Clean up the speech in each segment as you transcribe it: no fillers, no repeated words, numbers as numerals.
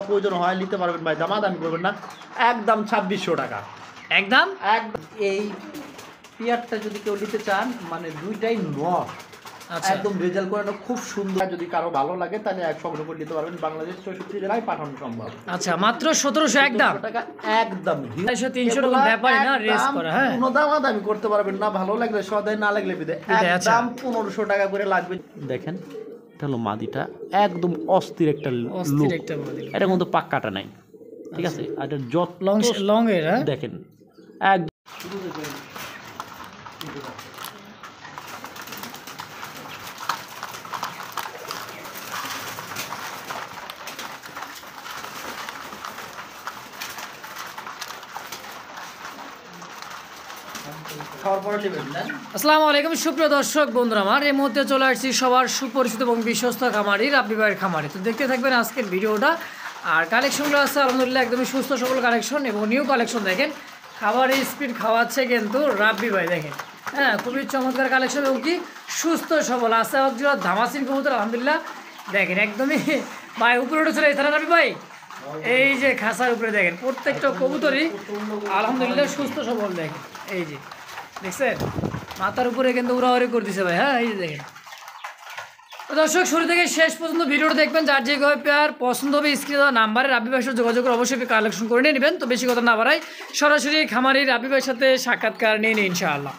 প্রয়োজন হয় নিতে পারবেন ভাই, দামাদামি করবেন না, একদম 2600 টাকা। একদম এই পেয়ারটা যদি কেউ নিতে চান মানে দুইটাই নর, আচ্ছা একদম রেজাল্ট করানো খুব সুন্দর। যদি কারো ভালো লাগে তাহলে এক সংগ্রহ করে নিতে পারবেন, বাংলাদেশ 64 জেলায় পাঠানো সম্ভব। আচ্ছা মাত্র 1700 একদম টাকা একদম 300 টাকা ব্যাপারে না রেস করা। হ্যাঁ কোনো দামাদামি করতে পারবেন না, ভালো লাগলে সদাই, না লাগলে বিদায়। আচ্ছা। একদম 1500 টাকা করে লাগবে। দেখেন এটা হলো মাদিটা, একদম অস্থির একটা অস্থির একটা বডি, এটা কিন্তু পাক্কাটা নাই, ঠিক আছে। আর এটা যত লং এর দেখেন একদম আসসালামু আলাইকুম সুপ্রিয় দর্শক বন্ধুরা, আমার এই মুহূর্তে চলে আসছি সবার সুপরিচিত এবং বিশ্বস্ত খামারি রাব্বি ভাইয়ের খামারে। তো দেখতে থাকবেন আজকের ভিডিওটা। আর কালেকশনগুলো আছে আলহামদুলিল্লাহ একদমই সুস্থ সবল কালেকশন এবং নিউ কালেকশন। দেখেন খাবারের স্পিড খাওয়াচ্ছে কিন্তু রাব্বি ভাই, দেখেন হ্যাঁ খুবই চমৎকার কালেকশন এবং কি সুস্থ সবল আছে। একজন ধামাসিন কবুতর আলহামদুলিল্লাহ দেখেন একদমই ভাই উপরে উঠে চলে এছাড়া রাব্বি ভাই এই যে খাসার উপরে দেখেন প্রত্যেকটা কবুতরই আলহামদুলিল্লাহ সুস্থ সবল। দেখেন এই যে দেখছেন মাথার উপরে কিন্তু উড়াউড়ি করে দিছে ভাই। হ্যাঁ এই যে দেখেন। তো দর্শক শুরু থেকে শেষ পর্যন্ত ভিডিওটা দেখবেন, যার যে পেয়ার পছন্দ হবে স্ক্রিনে দেওয়া নাম্বারে রাব্বি ভাইয়ের সাথে যোগাযোগ করে অবশ্যই কালেকশন করে নিয়ে নেবেন। তো বেশি কথা না বাড়াই সরাসরি খামারি রাব্বি ভাইয়ের সাথে সাক্ষাৎকার নিয়ে নিই ইনশাআল্লাহ।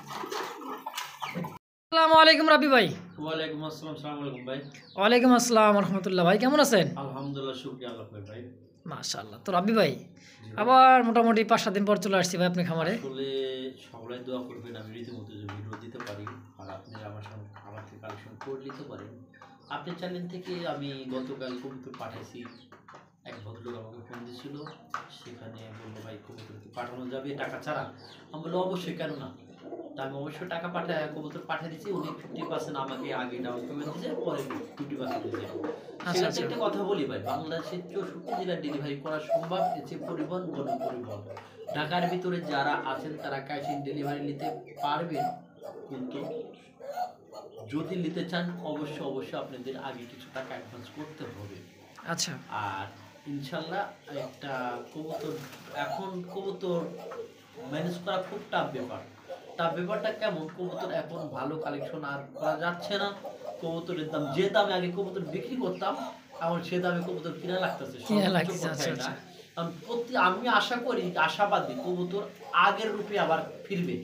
আসসালামু আলাইকুম রাব্বি ভাই। ওয়ালাইকুম আসসালাম। আসসালামু আলাইকুম ভাই। ওয়ালাইকুম আসসালাম রাহমাতুল্লাহ। ভাই কেমন আছেন? আলহামদুলিল্লাহ, শুকরিয়া আল্লাহ ভাই। মাশাআল্লাহ। তো রাব্বি ভাই আবার মোটামুটি 5-7 দিন পর চলে আসছি ভাই আপনি খামারে। আসলে সকলাই দোয়া করবেন আমি রীতিমতো যে ভিডিও দিতে পারি আর আপনি আমার থেকে কালেকশন করে নিতে পারেন। আপনার চ্যানেল থেকে আমি গতকাল কবুতর পাঠাইছি, এক ভদ্রলোক আমাকে ফোন দিয়েছিল, সেখানে বললো ভাই কবুতর কি পাঠানো যাবে টাকা ছাড়া? আমি বললো অবশ্যই, কেন না। তা আমি অবশ্যই টাকা কবুতর পাঠিয়ে দিচ্ছি। উনি 50% আমাকে আগে ডাউন পেমেন্ট দিয়েছে, পরে 50% দিয়েছে। সেক্ষেত্রে একটা কথা বলি ভাই, বাংলাদেশের 64 জেলার ডেলিভারি করা সম্ভব। এসে পরিবহন গণপরিবহন, ঢাকার ভিতরে যারা আছেন তারা ক্যাশ অন ডেলিভারি নিতে পারবেন, কিন্তু যদি নিতে চান অবশ্যই আপনাদের আগে কিছু টাকা অ্যাডভান্স করতে হবে। আচ্ছা। আর ইনশাল্লাহ একটা কবুতর এখন কবুতর ম্যানেজ করা খুব ব্যাপারটা কেমন, কবুতর এখন ভালো কালেকশন আর করা যাচ্ছে না। কবুতরের দাম যে দামে আগে কবুতর বিক্রি করতাম এখন সে দামে কবুতর কিনা লাগতেছে। আমি আশা করি, আশাবাদী কবুতর আগের রূপে আবার ফিরবে,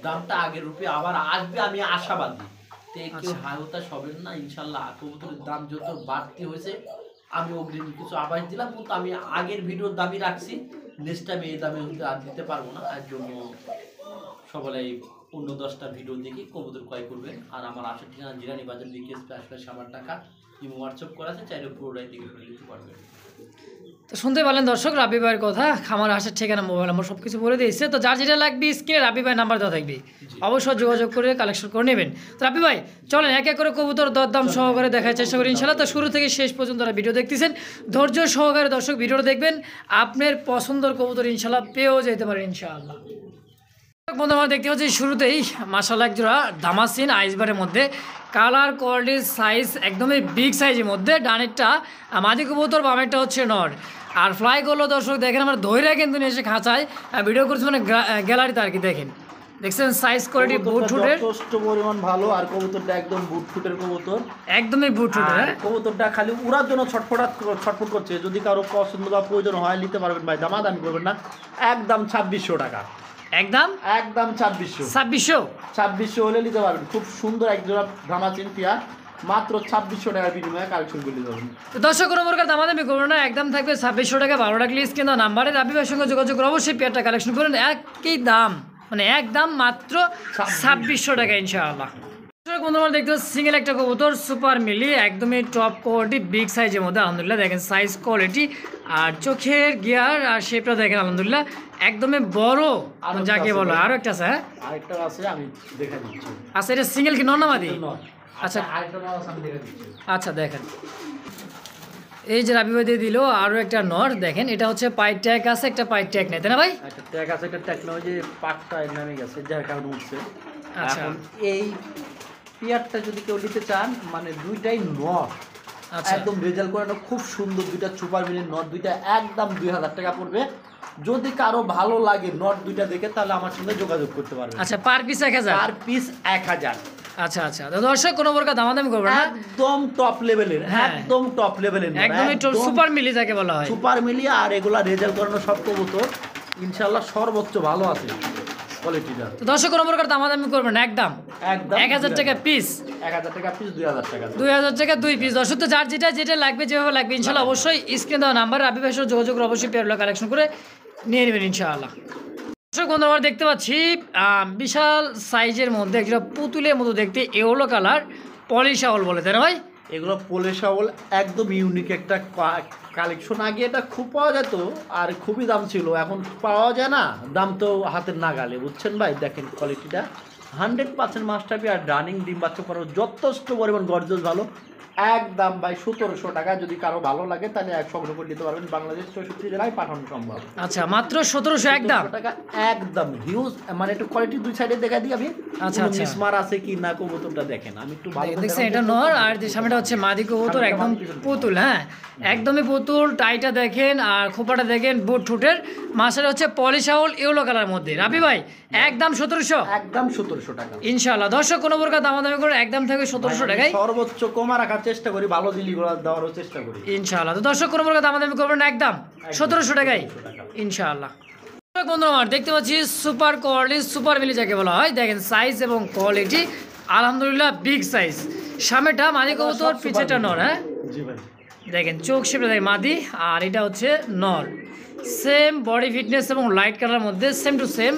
দামটা আগের রূপে আবার আসবে, আমি আশাবাদী। কেউ হায়তা সবেন না, ইনশাল্লাহ কবুতরের দাম যত বাড়তি হয়েছে আমি অগ্রিম কিছু আভাস দিলাম, কিন্তু আমি আগের ভিডিওর দামই রাখছি। নেক্সট টাইম এই দামে আর দিতে পারবো না, এর জন্য সবাই অন্য 10টা ভিডিও দেখে কবুতর ক্রয় করবেন। আর আমার আসার ঠিকানা জিরানি বাজার বিকেএস প্লাস আমার টাকা ইমো হোয়াটসঅ্যাপ করা আছে, চাইলে পুরোটাই দেখে ফেলে দিতে পারবেন। তো শুনতে পারলেন দর্শক রাব্বি ভাইয়ের কথা, খামার আসার ঠিকানা মোবাইল নাম্বার সব কিছু বলে দিয়েছে। তো যার যেটা লাগবে স্ক্রিনে রাব্বি ভাই নাম্বার দেওয়া থাকবে, অবশ্যই যোগাযোগ করে কালেকশন করে নেবেন। তো রাব্বি ভাই চলেন এক এক করে কবুতর দরদাম সহকারে দেখার চেষ্টা করি ইনশাআল্লাহ। তো শুরু থেকে শেষ পর্যন্ত যারা ভিডিও দেখতেছেন ধৈর্য সহকারে দর্শক ভিডিওটা দেখবেন, আপনার পছন্দের কবুতর ইনশাআল্লাহ পেয়েও যেতে পারে ইনশাআল্লাহ। বন্ধু আমরা দেখতে পাচ্ছি শুরুতেই মাশাআল্লাহ এক জোড়া দামাসিন আইসবারের মধ্যে, কালার কোয়ালিটি সাইজ একদমই বিগ সাইজের মধ্যে। ডানেরটা মাদি কবুতর, বামেরটা হচ্ছে নর। আর ফ্লাই করলো দর্শক দেখেন আমরা ধৈর্য কিন্তু নিয়ে এসে খাঁচায় ভিডিও করছি, মানে গ্যালারিতে আর কি। দেখছেন সাইজ কোয়ালিটি বুট ফুটের যথেষ্ট পরিমাণ ভালো। আর কবুতরটা একদম বুট ফুটের কবুতর, একদমই বুট ফুটের। কবুতরটা খালি উড়ার জন্য ছটফট করছে। যদি কারো পছন্দ বা প্রয়োজন হয় নিতে পারবেন ভাই, দামাদামি করবেন না, একদম 2600 টাকা। একদম 2600 হলে নিতে পারবেন। খুব সুন্দর এক জোড়া ধামাচিন পেয়ার, মাত্র 2600 টাকার বিনিময়ে কালেকশন করে দিতে পারবেন। দর্শক কোনো প্রকার দামাদামি করবেন না, একদম থাকবে 2600 টাকা। 12 টাকা স্ক্রিনে নাম্বারে রাব্বি ভাইয়ের সঙ্গে যোগাযোগ করে অবশ্যই পেয়ারটা কালেকশন করেন। একই দাম, মানে একদম মাত্র 2600 টাকা ইনশাআল্লাহ। বন্ধুরা দেখতে পাচ্ছি সিঙ্গেল একটা কবুতর সুপার মিলি, একদমই টপ কোয়ালিটি বিগ সাইজের মধ্যে আলহামদুলিল্লাহ। দেখেন সাইজ কোয়ালিটি আর চোখের গিয়ার আর শেপটা দেখেন আলহামদুলিল্লাহ একদমই বড় যাকে বলো। আরো একটা আছে, হ্যাঁ আরেকটা আছে আমি দেখা দিচ্ছি। আচ্ছা এটা সিঙ্গেল কি নর না মাদি? আচ্ছা আরেকটা আছে আমি দেখা দিচ্ছি। আচ্ছা দেখেন এই যে রাব্বি ভাই দিয়ে দিল আরো একটা নর। দেখেন এটা হচ্ছে পাইট ট্যাগ আছে, একটা পাইট ট্যাগ নেই, তাই না ভাই? একটা ট্যাগ আছে, একটা টেকনোলজি পাটটা নামে গেছে যার কারণে উঠছে। আচ্ছা এখন এই পেয়ারটা যদি কেউ নিতে চান মানে দুইটাই নর, আচ্ছা। একদম রেজাল্ট করানো খুব সুন্দর, দুইটা সুপার মিলি নট দুইটা একদম 2000 টাকা পড়বে। যদি কারো ভালো লাগে নট দুইটা দেখে তাহলে আমার সঙ্গে যোগাযোগ করতে পারবে। আচ্ছা, পার পিস 1000? Per piece 1000। আচ্ছা আচ্ছা, তো দর্শক কোনো প্রকার দামাদামি করবে না, একদম টপ লেভেলের, হ্যাঁ। একদম টপ লেভেলের, একদমই সুপার মিলি যাকে বলা হয়। সুপার মিলি। আর এগুলা রেজাল্ট করানো সব কবুতর ইনশাআল্লাহ সর্বোচ্চ ভালো আছে কোয়ালিটিটা। তো দর্শক কোনো প্রকার দামাদামি করবে না, একদম একদম 1000 টাকা পিস, 1000 টাকা পিস, 2000 টাকা। 2000 টাকা 2 পিস। দর্শক তো যার যেটা লাগবে, যেভাবে লাগবে ইনশাআল্লাহ অবশ্যই স্ক্রিন দেওয়া নাম্বার রাবি ভাইয়ের সাথে যোগাযোগ করে অবশ্যই পেয়ারগুলো কালেকশন করে নিয়ে নেবেন ইনশাআল্লাহ। দর্শক বন্ধু আমরা দেখতে পাচ্ছি বিশাল সাইজের মধ্যে একটা পুতুলের মতো দেখতে ইয়েলো কালার পলিশ আউল বলে, তাই না ভাই? এগুলো পোলে শাওল একদম ইউনিক একটা কালেকশন। আগে এটা খুব পাওয়া যেত আর খুবই দাম ছিল, এখন পাওয়া যায় না, দাম তো হাতের নাগালে, বুঝছেন ভাই? দেখেন কোয়ালিটিটা 100% মাস্টারপি আর রানিং ডিম বাচ্চা করার যথেষ্ট পরিমাণ গর্জস ভালো। একদম ভাই 1700 টাকা। যদি কারো ভালো লাগে তাহলে এক সংগ্রহ করে নিতে পারবেন, বাংলাদেশ 64 জেলায় পাঠানো সম্ভব। আচ্ছা, মাত্র 1700 একদম 1700 টাকা একদম হিউজ। মানে একটু কোয়ালিটি দুই সাইডে দেখা দিই আমি, আচ্ছা, আচ্ছা। মিসমার আছে কি না কবুতরটা দেখেন, আমি একটু ভালো করে দেখছেন, এটা দেখানোর নর চেষ্টা আর যে সামনেটা হচ্ছে মাদি কবুতর, সামনেটা একদম মাদি কবুতর। পুতুল, হ্যাঁ একদমই পুতুল। টাইটা দেখেন আর খোপাটা দেখেন, বুট ঠুটের মাসাটা হচ্ছে পলিশ আউল ইয়েলো কালার মধ্যে। রাবি ভাই একদম 1700, একদম 1700 টাকা ইনশাআল্লাহ। দর্শক কোনো প্রকার দামাদামি করে একদম থাকবে 1700 টাকায় সর্বোচ্চ কমা রাখার চেষ্টা করি, ভালো জিনিসগুলো দেওয়ারও চেষ্টা করি ইনশাআল্লাহ। তো দর্শক কোনো প্রকার দামাদামি করবেন না, একদম 1700 টাকায় 1700 টাকা। ইনশাআল্লাহ। বন্ধুরা আমার দেখতে পাচ্ছি সুপার কোয়ালিটি সুপার মিলি যাকে বলা হয়, দেখেন সাইজ এবং কোয়ালিটি আলহামদুলিল্লাহ বিগ সাইজ। সামনেটা মাদি কবুতর, পিছেটা নর, হ্যাঁ জি ভাই। দেখেন চোখ শেপটা দেখেন মাদি, আর এটা হচ্ছে নর। সেম বডি ফিটনেস এবং লাইট কালার মধ্যে সেম টু সেম,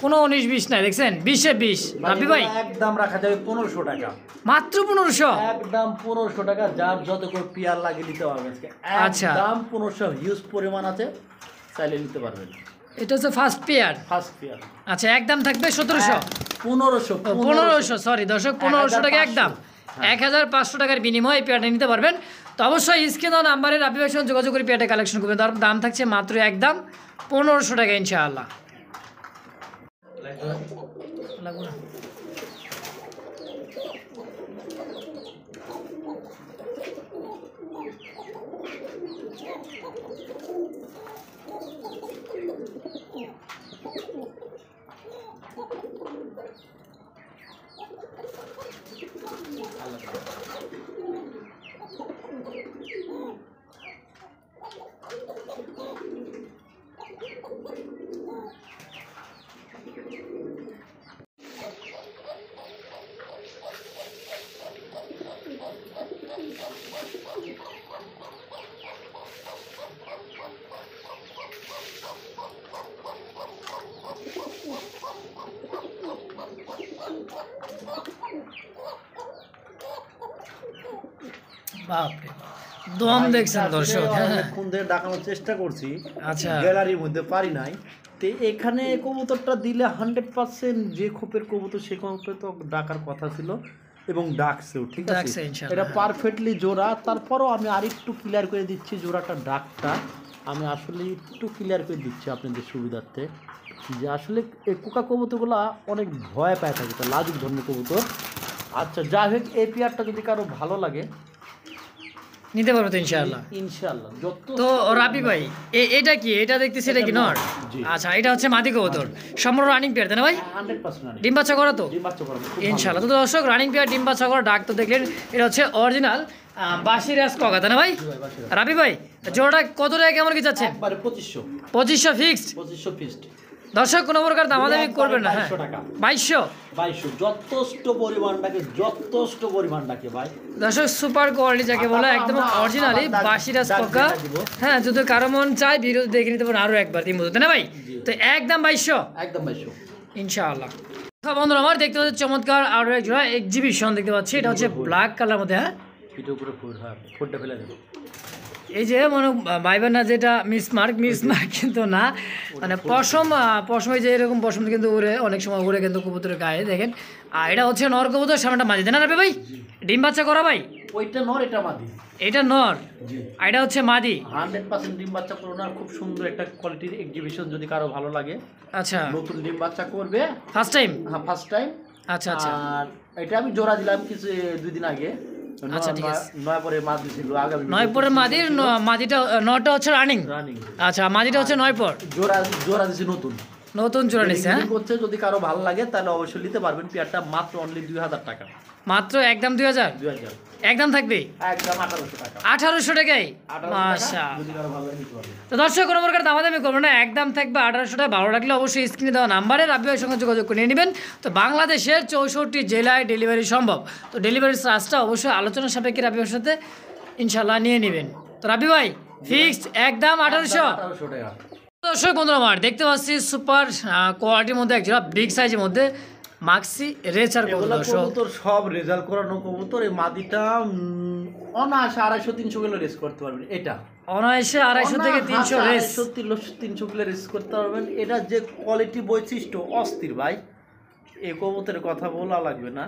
কোনো 19-20 নাই, দেখছেন 20-এ 20। রাবি ভাই একদম রাখা যাবে 1500 টাকা, মাত্র 1500, একদম 1500 টাকা। যার যত করে পিয়ার লাগে নিতে পারবেন আজকে, আচ্ছা। একদম 1500, হিউজ পরিমাণ আছে, চাইলে নিতে পারবেন। এটা হচ্ছে ফার্স্ট পেয়ার, ফার্স্ট পিয়ার আচ্ছা একদম থাকবে 1700, 1500 সরি দর্শক 1500 টাকা একদম, 1500 টাকার বিনিময়ে এই পেয়ারটা নিতে পারবেন। তো অবশ্যই স্ক্রিন দেওয়া নাম্বারে রাবি ভাইয়ের সঙ্গে যোগাযোগ করে পেয়ারটা কালেকশন করবেন। তার দাম থাকছে মাত্র একদম 1500 টাকা ইনশাআল্লাহ। লাগবে না। বাপরে দম দেখছেন দর্শক, হ্যাঁ কোন দিকে ডাকানোর চেষ্টা করছি, আচ্ছা গ্যালারির মধ্যে পারি নাই। তো এখানে কবুতরটা দিলে 100% যে খোপের কবুতর সে খোপে তো ডাকার কথা ছিল এবং ডাকছেও, ঠিক আছে, ডাকছে ইনশাআল্লাহ। এটা পারফেক্টলি জোড়া। তারপরও আমি আরেকটু ক্লিয়ার করে দিচ্ছি জোড়াটা ডাকটা, আমি আসলে একটু ক্লিয়ার করে দিচ্ছি আপনাদের সুবিধার্থে, যে আসলে এই পোকা কবুতরগুলো অনেক ভয় পায় থাকে, তো লাজুক ধরনের কবুতর। আচ্ছা যাই হোক, এই পেয়ারটা যদি কারো ভালো লাগে নিতে পারবো তো ইনশাআল্লাহ। ইনশাআল্লাহ। যত তো রাবি ভাই এটা কি, এটা দেখতেছি এটা কি নর? জি। আচ্ছা এটা হচ্ছে মাদি কবুতর, সম্পূর্ণ রানিং পেয়ার তাই না ভাই? 100% ডিম বাচ্চা করা তো ডিম বাচ্চা করাবো, খুব ভালো। ইনশাআল্লাহ। তো দর্শক রানিং পেয়ার ডিম বাচ্চা করা, ডাক তো দেখলেন, এটা হচ্ছে অরিজিনাল বাসিরাজ কগা তাই না ভাই? জি ভাই, বাসিরাজ। রাবি ভাই জোড়াটা কত টাকা কেমন কি যাচ্ছেন? একবারে 2500 2500 ফিক্সড। 2500 ফিক্সড। দর্শক কোনো প্রকার দামাদামি করবেন না, হ্যাঁ 2200 টাকা। 2200 যথেষ্ট পরিমাণ ডাকে ভাই। দর্শক সুপার কোয়ালিটি যাকে বলে, একদম অরিজিনালি বাসিরাজ কগা। হ্যাঁ যদি কারো মন চায় ভিডিও দেখে নিতে পারেন আরো একবার তিন বছর তাই না ভাই? তো একদম 2200 একদম 2200 ইনশাআল্লাহ। বন্ধুরা আমার দেখতে পাচ্ছি চমৎকার আরো এক জোড়া এক্সিবিশন দেখতে পাচ্ছি, এটা হচ্ছে ব্ল্যাক কালার মধ্যে, হ্যাঁ ভিডিও করে ফোনটা ফেলে দেবো। এই যে মনে ভাইবেন না যেটা মিসমার্ক কিন্তু না, মানে পশম যে এরকম পশম কিন্তু উড়ে, অনেক সময় উড়ে কিন্তু কবুতরের গায়ে দেখেন। আর এটা হচ্ছে নর কবুতর, সামনেটা মাদি তাই না রাবে ভাই? ডিম বাচ্চা করা ভাই? ওইটা নর, এটা মাদি। এটা নর জি, আর এটা হচ্ছে মাদি। 100% ডিম বাচ্চা করোনা, খুব সুন্দর একটা কোয়ালিটির এক্সিবিশন। যদি কারো ভালো লাগে, আচ্ছা নতুন ডিম বাচ্চা করবে, ফার্স্ট টাইম, হ্যাঁ ফার্স্ট টাইম। আচ্ছা আচ্ছা আর এটা আমি জোড়া দিলাম কিছু 2 দিন আগে, আচ্ছা, ঠিক আছে। 9 পরে মাদি ছিল আগামী 9 পরের মাদির মাদিটা 9টা হচ্ছে রানিং। রানিং আচ্ছা, মাদিটা হচ্ছে 9 পর, জোড়া দিছি নতুন নতুন জোড়া নিছে। হ্যাঁ, যদি করছে, যদি কারো ভালো লাগে তাহলে অবশ্যই নিতে পারবেন। পেয়ারটা মাত্র অনলি 2000 টাকা। মাত্র একদম 2000 2000 একদম থাকবে একদম 1800 টাকা। 1800 টাকায়। 1800 টাকা, মাশাআল্লাহ। যদি কারো ভালো লাগে নিতে পারবেন। তো দর্শক, কোনো প্রকার দামাদামি করবেন না, একদম থাকবে 1800 টাকা। ভালো লাগলে অবশ্যই স্ক্রিনে দেওয়া নাম্বারে রাব্বি ভাইয়ের সঙ্গে যোগাযোগ করে নিয়ে নেবেন। তো বাংলাদেশের 64 জেলায় ডেলিভারি সম্ভব। তো ডেলিভারি চার্জটা অবশ্যই আলোচনা সাপেক্ষে রাব্বি ভাইয়ের সাথে ইনশাল্লাহ নিয়ে নেবেন। তো রাব্বি ভাই ফিক্সড একদম 1800। 1800 টাকা। দর্শক বন্ধুরা আমার দেখতে পাচ্ছি সুপার কোয়ালিটির মধ্যে একজোড়া বিগ সাইজের মধ্যে মাক্সি রেচার এগুলো দর্শক। কবুতর সব রেজাল্ট করানো কবুতর। এই মাদিটা অনায়াসে 250-300 কিলো রেস করতে পারবেন। এটা অনায়াসে 250 থেকে 300 রেস। 300 কিলো রেস করতে পারবেন। এটা যে কোয়ালিটি বৈশিষ্ট্য অস্থির ভাই, এই কবুতরের কথা বলা লাগবে না।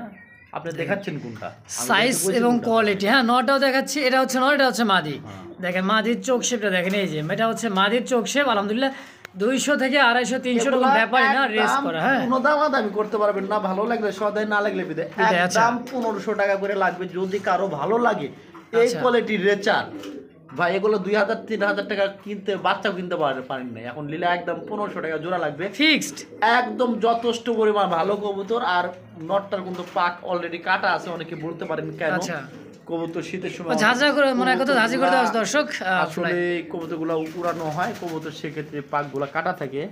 আপনি দেখাচ্ছেন কোনটা? সাইজ এবং কোয়ালিটি, হ্যাঁ নটাও দেখাচ্ছি। এটা হচ্ছে নর, এটা হচ্ছে মাদি। দেখেন মাদির চোখ শেপটা দেখেন, এই যে এটা হচ্ছে মাদির চোখ শেপ। আলহামদুলিল্লাহ 200 থেকে 250 300 টাকা ব্যাপারই না রেস করা। হ্যাঁ, কোনো দামি করতে পারবেন না। ভালো লাগলে সদাই, না লাগলে বিদে। একদম 1500 টাকা করে লাগবে যদি কারো ভালো লাগে এই কোয়ালিটির রেচার ভাই। এগুলো 2000-3000 টাকা কিনতে, বাচ্চাও কিনতে পারেন না। এখন নিলে একদম 1500 টাকা জোড়া লাগবে ফিক্সড। একদম যথেষ্ট পরিমাণ ভালো কবুতর। আর নটটার কিন্তু পাক অলরেডি কাটা আছে। অনেকে বলতে পারেন কেন কবুতর শীতের সময় ঝাঁঝরা করে মনে কথা ঝাঁঝি করে দেওয়া দর্শক। আসলে কবুতরগুলো উড়ানো হয়, কবুতর সেক্ষেত্রে পাকগুলো কাটা থাকে।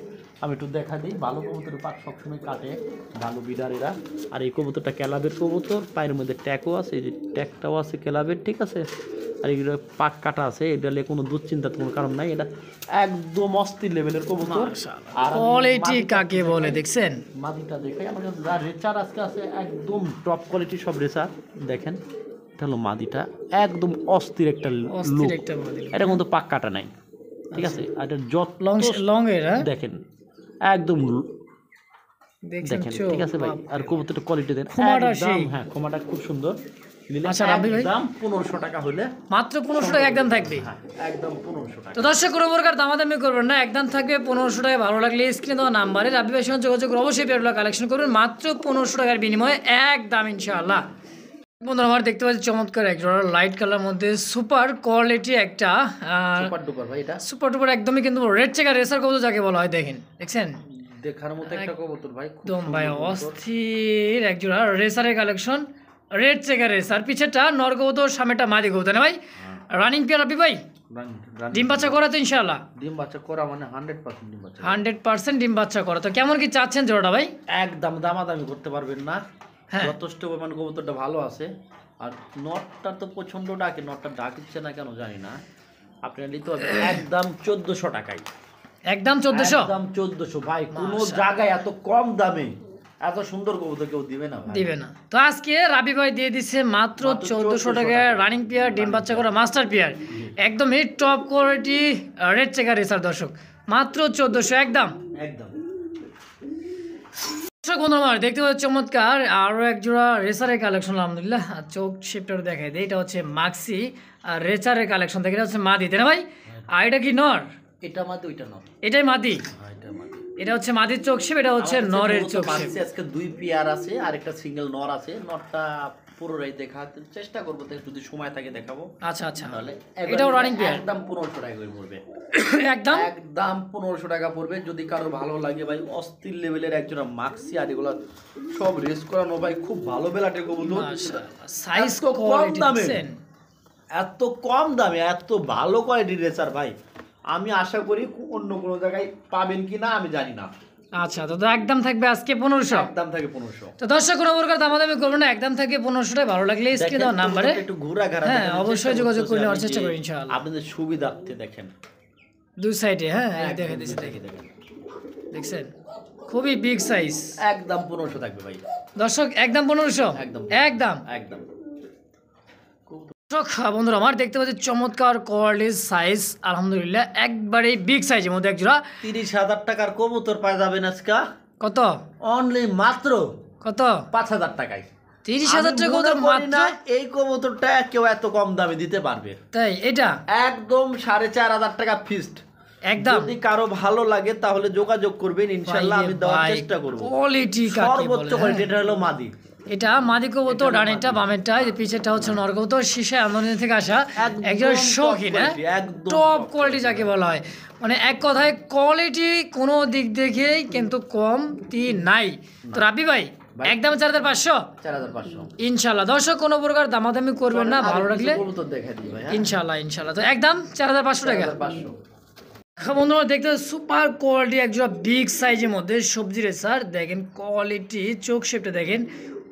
আমি একটু দেখা দিই। ভালো কবুতরের পাক সবসময় কাটে, ভালো বিডারেরা। আর এই কবুতরটা ক্যালাবের কবুতর, পায়ের মধ্যে ট্যাগও আছে, এই যে ট্যাগটাও আছে ক্যালাবের, ঠিক আছে। আর এগুলো পাক কাটা আছে, এটা নিয়ে কোনো দুশ্চিন্তার কোনো কারণ নাই। এটা একদম অস্থির লেভেলের কবুতর। আর কোয়ালিটি কাকে বলে দেখছেন? মাদিটা দেখে আমার কাছে যা রেচার আজকে আছে একদম টপ কোয়ালিটির সব রেচার। দেখেন এটা হলো মাদিটা, একদম অস্থির একটা লুক। এটা কিন্তু পাক কাটা নাই, ঠিক আছে। আর এটা যত লং এর দেখেন একদম দেখেন, ঠিক আছে ভাই। আর কবুতরটা কোয়ালিটি দেন একদম, হ্যাঁ খোমাটা খুব সুন্দর। আচ্ছা রাব্বি ভাই, দাম 1500 টাকা হলে মাত্র 1500 টাকা একদম থাকবে। একদম 1500 টাকা। তো দর্শক কোনো প্রকার দামাদামি করবেন না, একদম থাকবে 1500 টাকা। ভালো লাগলে স্ক্রিনে দেওয়া নাম্বারে রাব্বি ভাইয়ের সঙ্গে যোগাযোগ করে অবশ্যই পেয়ারগুলো কালেকশন করবেন মাত্র 1500 টাকার বিনিময়ে একদম ইনশাআল্লাহ। বন্ধুরা আমার দেখতে পাচ্ছি চমৎকার এক জোড়া লাইট কালার মধ্যে সুপার কোয়ালিটি একটা সুপার ডুপার ভাই। এটা সুপার ডুপার একদমই কিন্তু রেড চেকার রেসার কবুতর যাকে বলা হয়। দেখেন দেখছেন দেখার মতো একটা কবুতর ভাই, একদম ভাই অস্থির এক জোড়া রেসারের কালেকশন। রেড চেকার রেসার, পিছেরটা নর কবুতর, সামনেটা মাদি কবুতর না ভাই? রানিং পেয়ার রাব্বি ভাই, ডিম বাচ্চা করা তো ইনশাআল্লাহ? ডিম বাচ্চা করা মানে 100% ডিম বাচ্চা, 100% ডিম বাচ্চা করা। তো কেমন কি চাচ্ছেন জোড়াটা ভাই? একদম দামাদামি করতে পারবেন না। যথেষ্ট পরিমাণ কবুতরটা ভালো আছে। আর নটটা তো প্রচন্ড ডাকে, নটটা ডাকিচ্ছে না কেন জানি না। আপনারা নিতে হবে একদম 1400 টাকায়। একদম 1400? একদম 1400 ভাই। কোনো জায়গায় এত কম দামে এত সুন্দর কবুতর কেউ দিবে না ভাই, দিবে না। তো আজকে রাব্বি ভাই দিয়ে দিচ্ছে মাত্র 1400 টাকায় রানিং পেয়ার, ডিম বাচ্চা করা মাস্টার পেয়ার, একদম এই top quality red checker racer দর্শক, মাত্র 1400 একদম একদম। বন্ধুরা দেখতে পাচ্ছি চমৎকার আরো এক জোড়া রেসারের কালেকশন। আলহামদুলিল্লাহ চোখ শেপটা দেখাই দেয়। এটা হচ্ছে মাক্সি আর রেসারের কালেকশন থেকে। এটা হচ্ছে মাদি, তাই না ভাই? আর এটা কি নর? এটা মাদি, ওইটা নর। এটাই মাদি, এটা মাদি। এটা হচ্ছে মাদির চোখ শেপ, এটা হচ্ছে নরের চোখ শেপ। আজকে 2 পেয়ার আছে আর একটা সিঙ্গেল নর আছে। নরটা পুরোটাই দেখাতে চেষ্টা করব, যদি সময় থাকে দেখাবো। আচ্ছা আচ্ছা, তাহলে এটাও রানিং পেয়ার। একদম 1500 টাকা করে পড়বে। একদম একদম 1500 টাকা পড়বে। যদি কারো ভালো লাগে ভাই, অস্থির লেভেলের একজোড়া মাক্সি। আর এগুলো সব রেস করানো ভাই, খুব ভালো বেলাটে কবুতর। সাইজ তো কম দামে, দেখছেন? এত কম দামে এত ভালো কোয়ালিটির রেসার ভাই, আমি আশা করি অন্য কোনো জায়গায় পাবেন কিনা আমি জানি না। আচ্ছা, তো একদম থাকবে আজকে 1500, একদম থাকে 1500। তো দর্শক কোনো প্রকার দামাদামি করবো না, একদম থাকে 1500 টাকা। ভালো লাগলে স্ক্রিনে দাও নাম্বারে একটু ঘোরা ঘাড়া, হ্যাঁ অবশ্যই যোগাযোগ করে নেওয়ার চেষ্টা করি ইনশাআল্লাহ। আপনাদের সুবিধার্থে দেখেন দুই সাইডে, হ্যাঁ দেখে দিচ্ছি, দেখে দেখছেন খুবই বিগ সাইজ। একদম 1500 থাকবে ভাই দর্শক, একদম 1500 একদম একদম একদম। দর্শক বন্ধুরা আমার দেখতে পাচ্ছি চমৎকার কোয়ালিটির সাইজ, আলহামদুলিল্লাহ একবারে বিগ সাইজের মধ্যে একজোড়া 30,000 টাকার কবুতর পাওয়া যাবেন আজকে। কত? অনলি মাত্র কত? 5000 টাকায়। 30,000 টাকা কবুতর মাত্র? এই কবুতরটা কেউ এত কম দামে দিতে পারবে? তাই এটা একদম 4500 টাকা ফিক্সড। একদম। যদি কারো ভালো লাগে তাহলে যোগাযোগ করবেন, ইনশাআল্লাহ আমি দেওয়ার চেষ্টা করব। কোয়ালিটি কাকে বলে? সর্বোচ্চ কোয়ালিটি। এটা হলো মাদি, এটা মাদি কবুতর, ডানেরটা বামেরটা, এই যে পিছেরটা হচ্ছে নর কবুতর, শীষে আন্দোলন থেকে আসা একজন শৌখিন, হ্যাঁ টপ কোয়ালিটি যাকে বলা হয়, মানে এক কথায় কোয়ালিটি কোনো দিক দেখেই কিন্তু কমতি নাই। তো রাব্বি ভাই একদম 4500 4500 ইনশাল্লাহ। দর্শক কোনো প্রকার দামাদামি করবেন না, ভালো লাগলে কবুতর দেখা দিই ভাই। ইনশাল্লাহ ইনশাল্লাহ। তো একদম 4500 টাকা। 4500 বন্ধুরা দেখতে সুপার কোয়ালিটি একজোড়া বিগ সাইজের মধ্যে সবজি রেসার, দেখেন কোয়ালিটি, চোখ শেপটা দেখেন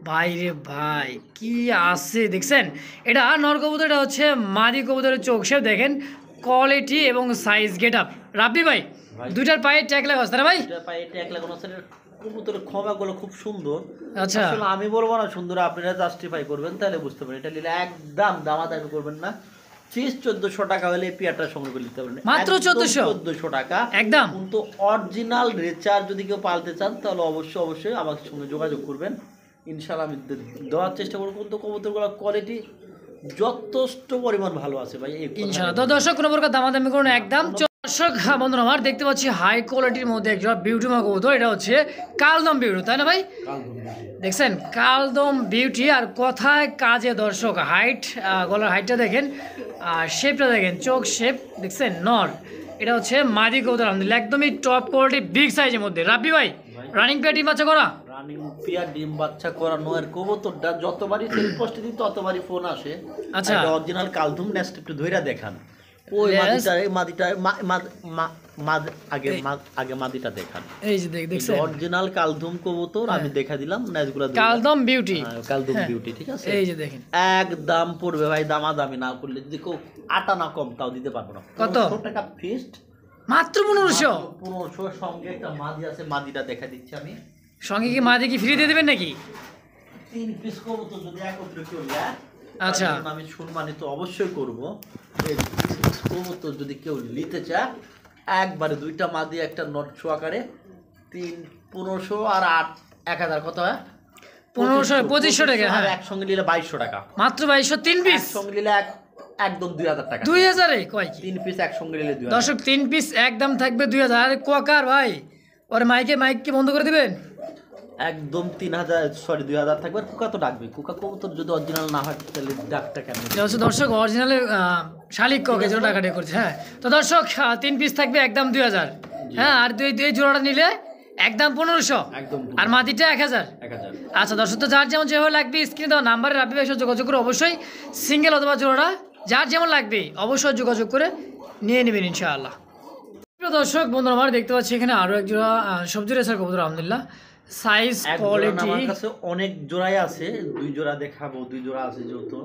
ভাই রে ভাই কি আছে দেখছেন। এটা নর কবুতর, এটা হচ্ছে মাদি কবুতরের চোখ শেপ দেখেন, কোয়ালিটি এবং সাইজ গেট আপ। রাব্বি ভাই দুইটার পায়ে ট্যাগ লাগা আছে না ভাই? দুইটার পায়ে ট্যাগ লাগানো আছে। কবুতরের খোমাগুলো খুব সুন্দর। আচ্ছা আসলে আমি বলবো না সুন্দর, আপনারা জাস্টিফাই করবেন তাহলে বুঝতে পারবেন। এটা নিলে একদম দামাদামি করবেন না। 1400 টাকা হলে এই পেয়ারটা সংগ্রহ করে নিতে পারবেন, মাত্র 1400 টাকা একদম। কিন্তু অরিজিনাল রেচার যদি কেউ পালতে চান তাহলে অবশ্যই আমার সঙ্গে যোগাযোগ করবেন, ইনশাআল্লাহ আমি দেওয়ার চেষ্টা করবো। কিন্তু কবুতরগুলোর কোয়ালিটি যথেষ্ট পরিমাণ ভালো আছে ভাই ইনশাআল্লাহ। তো দর্শক কোনো প্রকার দামাদামি করুন একদম। দর্শক বন্ধুরা আমার দেখতে পাচ্ছি হাই কোয়ালিটির মধ্যে একজন বিউটি মা কবুতর, এটা হচ্ছে কালদম বিউটি, তাই না ভাই? দেখছেন কালদম বিউটি, আর কথায় কাজে দর্শক হাইট, গলার হাইটটা দেখেন, আর শেপটা দেখেন, চোখ শেপ দেখছেন নর। এটা হচ্ছে মাদি কবুতর আলহামদুলিল্লাহ, একদমই টপ কোয়ালিটি বিগ সাইজের মধ্যে। রাব্বি ভাই রানিং পেয়ার ডিম বাচ্চা করা, রানিং পেয়ার ডিম বাচ্চা করানো। আর কবুতরটা যতবারই সেল পোস্টে দিই ততবারই ফোন আসে, আচ্ছা অরিজিনাল কালদম নেস্ট একটু ধইরা দেখান। ওই মাদিটা আগে মাদিটা দেখান, এই যে দেখছেন অরিজিনাল কালদম কবুতর আমি দেখা দিলাম নেজগুলা কালদম বিউটি, কালদম বিউটি ঠিক আছে। এই যে দেখেন একদম পড়বে ভাই, দামাদামি না করলে যদি কেউ আটা না কম তাও দিতে পারবো না। কত 100 টাকা ফিক্সড, মাত্র 1500। 1500 সঙ্গে একটা মাদি আছে, মাদিটা দেখা দিচ্ছি আমি। সঙ্গে কি মাদি কি ফ্রি দিয়ে দেবেন নাকি? 3 পিস কবুতর যদি একত্রে কেউ নেয় আচ্ছা আমি সম্মানিত অবশ্যই করবো। এই কবুতর যদি কেউ নিতে চায় একবারে দুইটা মাদি একটা নট আকারে 1500 আর 1000 কত হয়? 2500 টাকা। হ্যাঁ একসঙ্গে নিলে 2200 টাকা, মাত্র 2200 3 পিস। একসঙ্গে নিলে একদম 2000 টাকা। 2000 এ কয় কি? 3 পিস একসঙ্গে নিলে 2000। দর্শক 3 পিস একদম থাকবে 2000। আরে কোয়াকার ভাই ওর মাইক কি বন্ধ করে দিবেন? একদম 3000 সরি 2000 থাকবে। কুকা তো ডাকবে, কুকা কবুতর যদি অরিজিনাল না হয় তাহলে ডাকটা কেন? এটা হচ্ছে দর্শক অরিজিনালে শালিক কক এই জন্য টাকাটা করছে। হ্যাঁ তো দর্শক 3 পিস থাকবে একদম 2000। হ্যাঁ আর দুই জোড়াটা নিলে একদম 1500, একদম আর মাটিটা 1000। আচ্ছা দর্শক তো যার যেমন যেভাবে লাগবে স্ক্রিনে দেওয়া নাম্বারে রাব্বি ভাইয়ের সাথে যোগাযোগ করে অবশ্যই সিঙ্গেল অথবা জোড়া যার যেমন লাগবে অবশ্যই যোগাযোগ করে নিয়ে নেবেন ইনশাআল্লাহ। দর্শক বন্ধুরা আমার দেখতে পাচ্ছি এখানে আরো এক জোড়া সবজি রেসার কবুতর আলহামদুলিল্লাহ, সাইজ কোয়ালিটি আমার কাছে অনেক জোড়াই আছে, 2 জোড়া দেখাবো, 2 জোড়া আছে যেহেতু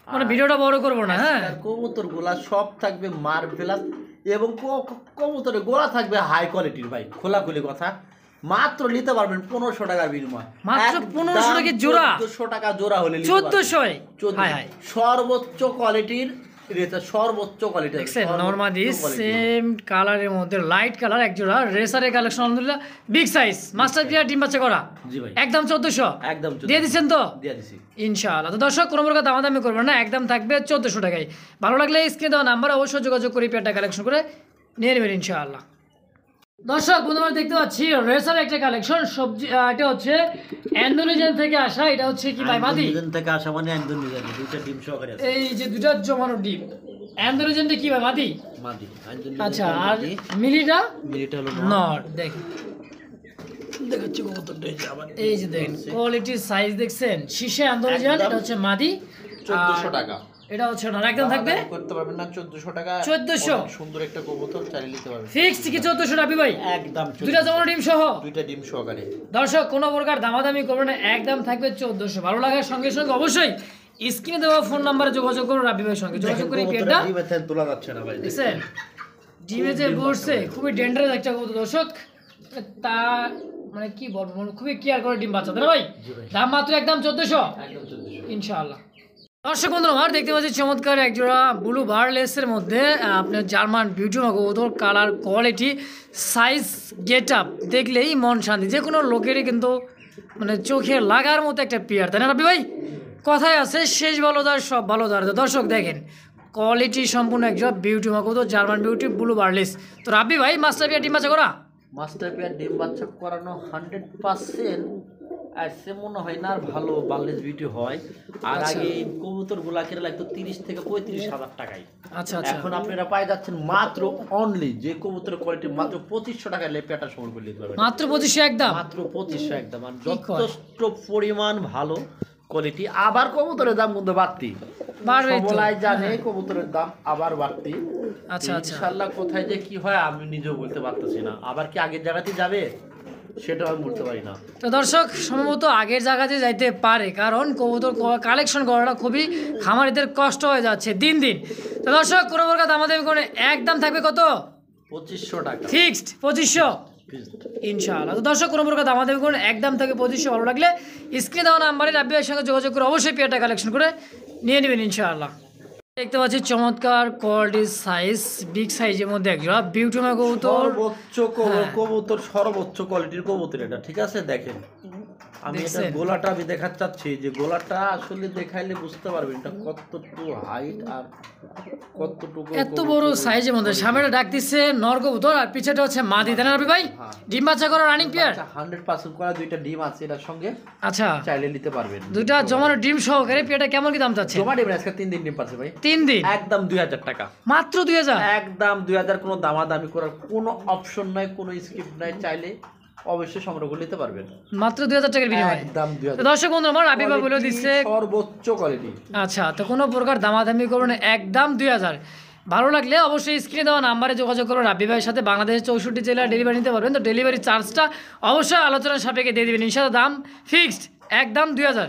মানে ভিডিওটা বড় করবো না। হ্যাঁ কবুতর গোলা সব থাকবে মার্ভেলাস এবং কবুতরের গোলা থাকবে হাই কোয়ালিটির ভাই। খোলাখুলি কথা, মাত্র নিতে পারবেন 1500 টাকার বিনিময়, মাত্র 1500 টাকা জোড়া, 1400 টাকা জোড়া হলে 1400 সর্বোচ্চ কোয়ালিটির রেসার, সর্বোচ্চ কোয়ালিটি দেখছেন নরমালি সেম কালারের মধ্যে লাইট কালার এক জোড়া রেসারের কালেকশন আলহামদুলিল্লাহ বিগ সাইজ মাস্টার পিয়ার ডিম বাচ্চা করা। জি ভাই একদম 1400 একদম দিয়ে দিচ্ছেন তো? দিয়ে দিছি ইনশাআল্লাহ। তো দর্শক কোনো প্রকার দামাদামি করবেন না, একদম থাকবে 1400 টাকায়। ভালো লাগলে স্ক্রিনে দেওয়া নাম্বার অবশ্যই যোগাযোগ করে পেয়ারটা কালেকশন করে নিয়ে নেবেন ইনশাআল্লাহ। দর্শক বন্ধুরা দেখতে পাচ্ছি রেসার একটা কালেকশন সবজি, এটা হচ্ছে ইন্দোনেশিয়ান থেকে আসা, এটা হচ্ছে কি ভাই মাদি? ইন্দোনেশিয়ান থেকে আসা মানে ইন্দোনেশিয়ান, দুইটা ডিম সহকারে আছে। এই যে দুটো জমানো ডিম ইন্দোনেশিয়ানটা কি ভাই মাদি? মাদি। আচ্ছা আর মিলিটা? মিলিটা হলো নর। দেখেন দেখাচ্ছি কবুতরটা, এই যে আবার এই যে দেখেন কোয়ালিটি সাইজ দেখছেন, শীষে ইন্দোনেশিয়ান, এটা হচ্ছে মাদি 1400 টাকা। এটা হচ্ছে নর, একদম থাকবে করতে পারবেন না 1400 টাকা। 1400 সুন্দর একটা কবুতর চালিয়ে নিতে পারবেন ফিক্স কি 1400 রাবি ভাই? একদম দুইটা জমানো ডিম সহ, দুইটা ডিম সহকারে। দর্শক কোনো প্রকার দামাদামি করবে না, একদম থাকবে 1400। ভালো লাগার সঙ্গে সঙ্গে অবশ্যই স্ক্রিনে দেওয়া ফোন নাম্বারে যোগাযোগ করুন রাবি ভাইয়ের সঙ্গে, যোগাযোগ করে পেয়ারটা ডিমে থেকে তোলা যাচ্ছে না ভাই, দেখছেন ডিমে যে বসছে খুবই ডেঞ্জারাস একটা কবুতর দর্শক, তা মানে কি বলবো খুবই কেয়ার করে ডিম বাচ্চা, তাই না ভাই? দাম মাত্র একদম 1400 একদম 1400 ইনশাআল্লাহ। দর্শক বন্ধুরা আমার দেখতে পাচ্ছি চমৎকার একজোড়া ব্লু বারলেসের মধ্যে আপনার জার্মান বিউটি কবুতর, colour quality size get up দেখলেই মন শান্তি, যে কোনো লোকেরই কিন্তু মানে চোখে লাগার মতো একটা পেয়ার, তাই না রাব্বি ভাই? কথায় আছে শেষ ভালো দার সব ভালো দার। দর্শক দেখেন কোয়ালিটি সম্পূর্ণ একজোড়া বিউটি কবুতর জার্মান বিউটি ব্লু বারলেস। তো রাব্বি ভাই মাস্টার পেয়ার ডিম বাচ্চা করা? মাস্টার পেয়ার ডিম বাচ্চা করানো 100% আজকে মনে হয় না আর ভালো বার্লেস বিউটি হয়। আর আচ্ছা। আগে এই কবুতর গুলা কেনা লাগতো 30 থেকে 35,000 টাকায়। আচ্ছা আচ্ছা এখন আপনারা পাই যাচ্ছেন মাত্র অনলি যে কবুতরের কোয়ালিটি মাত্র 2500 টাকায় লেপেটা সংগ্রহ করে নিতে পারবেন। মাত্র 2500 একদম। মাত্র 2500 একদম। আর কি কয়? যথেষ্ট পরিমাণ ভালো কোয়ালিটি। আবার কবুতরের দাম কিন্তু বাড়তি, বাড়বেই তো। সবাই জানে কবুতরের দাম আবার বাড়তি। আচ্ছা আচ্ছা ইনশাআল্লাহ কোথায় যে কি হয় আমি নিজেও বলতে পারতেছি না। আবার কি আগের জায়গাতেই যাবে সেটাও আমি বলতে পারি না। তো দর্শক সম্ভবত আগের জায়গাতে যাইতে পারে, কারণ কবুতর কালেকশন করাটা খুবই খামারিদের কষ্ট হয়ে যাচ্ছে দিন দিন। তো দর্শক কোনো প্রকার দামাদামি করে একদম থাকবে কত? 2500 টাকা ফিক্সড 2500 ইনশাআল্লাহ। তো দর্শক কোনো প্রকার দামাদামি করুন, একদম থেকে 2500। ভালো লাগলে স্ক্রিনে দেওয়া নাম্বারে রাব্বি ভাইয়ের সঙ্গে যোগাযোগ করে অবশ্যই পেয়ারটা কালেকশন করে নিয়ে নেবেন ইনশাআল্লাহ। দেখতে পাচ্ছি চমৎকার কোয়ালিটি সাইজ বিগ সাইজের মধ্যে একজোড়া বিউটিমা কবুতর। সর্বোচ্চ কবুতর সর্বোচ্চ কোয়ালিটির কবুতর এটা, ঠিক আছে? দেখেন আমি এটা দেখছেন? গোলাটা আমি দেখাতে চাচ্ছি যে গোলাটা আসলে দেখাইলে বুঝতে পারবেন এটা কতটুকু হাইট আর কতটুকু এত বড় সাইজের মধ্যে সামনেটা ডাক দিচ্ছে নর কবুতর আর পিছেটা হচ্ছে মাদি, তাই না রাব্বি ভাই? হ্যাঁ। ডিম বাচ্চা করা রানিং পেয়ার। 100% করা দুইটা ডিম আছে এটার সঙ্গে, আচ্ছা চাইলে নিতে পারবেন। দুইটা জমানো ডিম সহকারে পেয়ারটা কেমন কি দাম চাচ্ছে? জমা ডিম আজকে 3 দিন ডিম পাচ্ছে ভাই, 3 দিন একদম 2000 টাকা। মাত্র 2000। একদম 2000, কোনো দামাদামি করার কোনো অপশন নাই, কোনো স্ক্রিপ্ট নাই, চাইলে অবশ্যই সংগ্রহ করে নিতে পারবেন মাত্র 2000 টাকার বিনিময়ে। একদম তো 2000। দর্শক বন্ধু আমার রাব্বি ভাই বলে দিচ্ছে সর্বোচ্চ কোয়ালিটি। আচ্ছা, তো কোনো প্রকার দামাদামি করবেন একদম 2000। ভালো লাগলে অবশ্যই স্ক্রিনে দেওয়া নাম্বারে যোগাযোগ করুন রাব্বি ভাইয়ের সাথে। বাংলাদেশের 64 জেলায় ডেলিভারি নিতে পারবেন। তো ডেলিভারি চার্জটা অবশ্যই আলোচনার সাপেক্ষে দিয়ে দেবেন ইনশাআল্লাহ। দাম ফিক্সড একদম 2000।